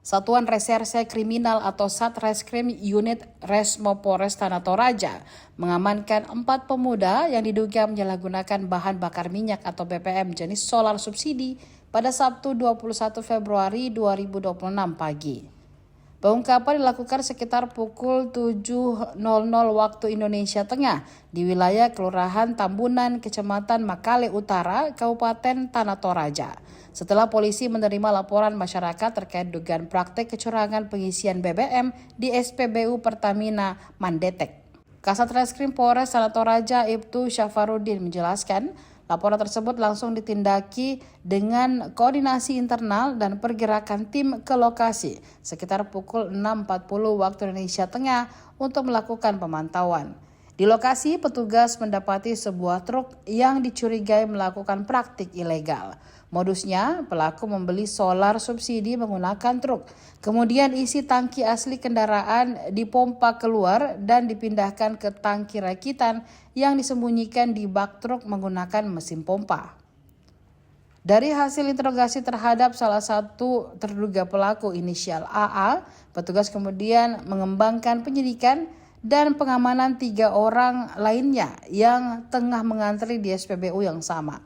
Satuan Reserse Kriminal atau Satreskrim Unit Resmo Polres Tanah Toraja mengamankan 4 pemuda yang diduga menyalahgunakan bahan bakar minyak atau BBM jenis solar subsidi pada Sabtu 21 Februari 2026 pagi. Pengungkapan dilakukan sekitar pukul 7.00 waktu Indonesia Tengah di wilayah Kelurahan Tambunan, Kecamatan Makale Utara, Kabupaten Tanah Toraja. Setelah polisi menerima laporan masyarakat terkait dugaan praktek kecurangan pengisian BBM di SPBU Pertamina Mandetek. Kasat Reskrim Polres Tanah Toraja Ibtu Syafarudin menjelaskan, laporan tersebut langsung ditindaki dengan koordinasi internal dan pergerakan tim ke lokasi sekitar pukul 6.40 waktu Indonesia Tengah untuk melakukan pemantauan. Di lokasi, petugas mendapati sebuah truk yang dicurigai melakukan praktik ilegal. Modusnya, pelaku membeli solar subsidi menggunakan truk, kemudian isi tangki asli kendaraan dipompa keluar dan dipindahkan ke tangki rakitan yang disembunyikan di bak truk menggunakan mesin pompa. Dari hasil interogasi terhadap salah satu terduga pelaku inisial AA, petugas kemudian mengembangkan penyidikan dan pengamanan 3 orang lainnya yang tengah mengantri di SPBU yang sama.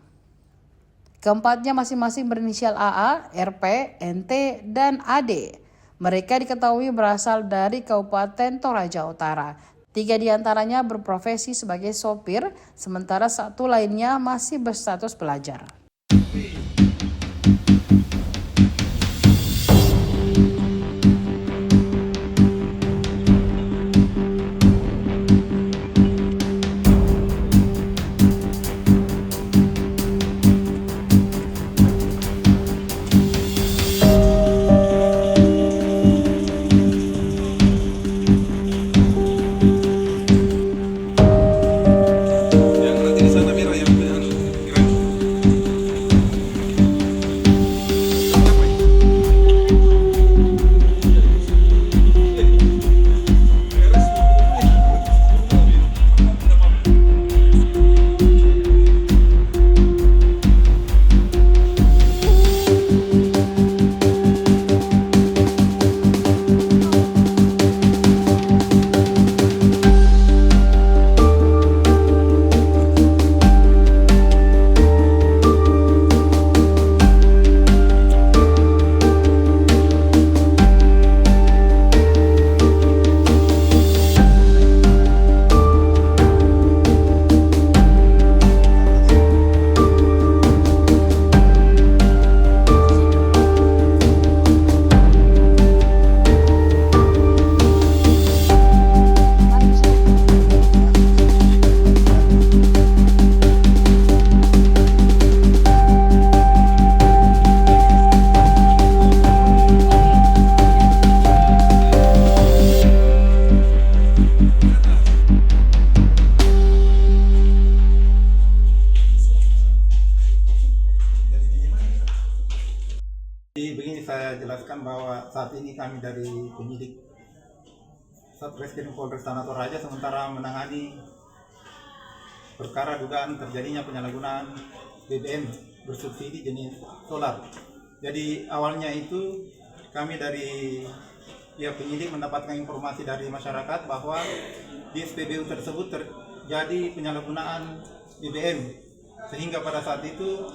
Keempatnya masing-masing berinisial AA, RP, NT, dan AD. Mereka diketahui berasal dari Kabupaten Toraja Utara. 3 diantaranya berprofesi sebagai sopir, sementara 1 lainnya masih berstatus pelajar. Begini saya jelaskan bahwa saat ini kami dari penyidik Satreskrim Polres Tanah Toraja sementara menangani perkara dugaan terjadinya penyalahgunaan BBM bersubsidi jenis solar. Jadi awalnya itu kami dari pihak penyidik mendapatkan informasi dari masyarakat bahwa di SPBU tersebut terjadi penyalahgunaan BBM, sehingga pada saat itu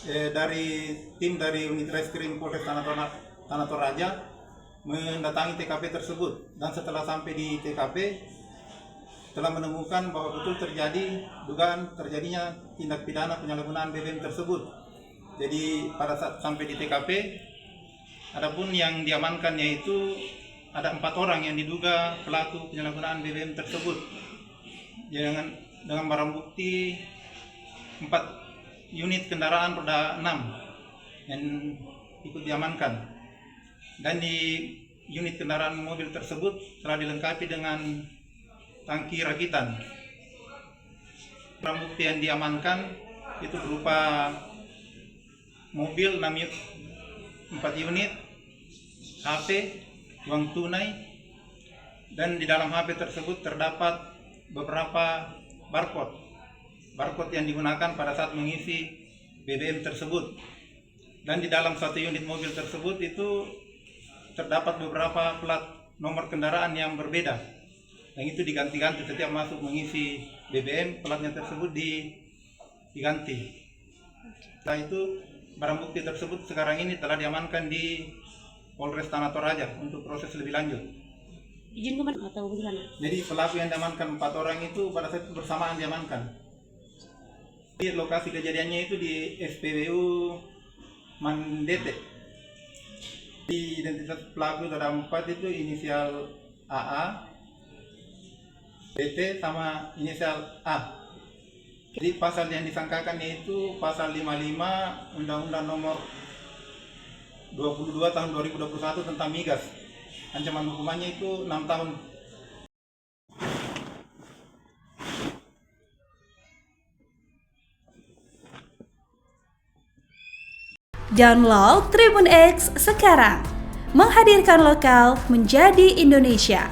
dari tim dari unit reskrim Polres Tanah Toraja mendatangi TKP tersebut, dan setelah sampai di TKP telah menemukan bahwa betul terjadi dugaan terjadinya tindak pidana penyalahgunaan BBM tersebut. Jadi pada saat sampai di TKP, adapun yang diamankan yaitu ada 4 orang yang diduga pelaku penyalahgunaan BBM tersebut dengan barang bukti 4 unit kendaraan roda 6 yang ikut diamankan, dan di unit kendaraan mobil tersebut telah dilengkapi dengan tangki rakitan. Barang bukti yang diamankan itu berupa mobil 4 unit, HP, uang tunai, dan di dalam HP tersebut terdapat beberapa barcode yang digunakan pada saat mengisi BBM tersebut. Dan di dalam 1 unit mobil tersebut itu terdapat beberapa plat nomor kendaraan yang berbeda. Yang itu diganti-ganti setiap masuk mengisi BBM, platnya tersebut diganti. Setelah itu barang bukti tersebut sekarang ini telah diamankan di Polres Tanah Toraja untuk proses lebih lanjut. Izin kemana atau bagaimana? Jadi pelaku yang diamankan 4 orang itu pada saat bersamaan diamankan. Di lokasi kejadiannya itu di SPBU Mandete. Di identitas pelaku ada 4 itu inisial AA, BT sama inisial A. Jadi pasal yang disangkakan yaitu pasal 55 Undang-Undang Nomor 22 tahun 2021 tentang migas. Ancaman hukumannya itu 6 tahun. Download Tribun X sekarang, menghadirkan lokal menjadi Indonesia.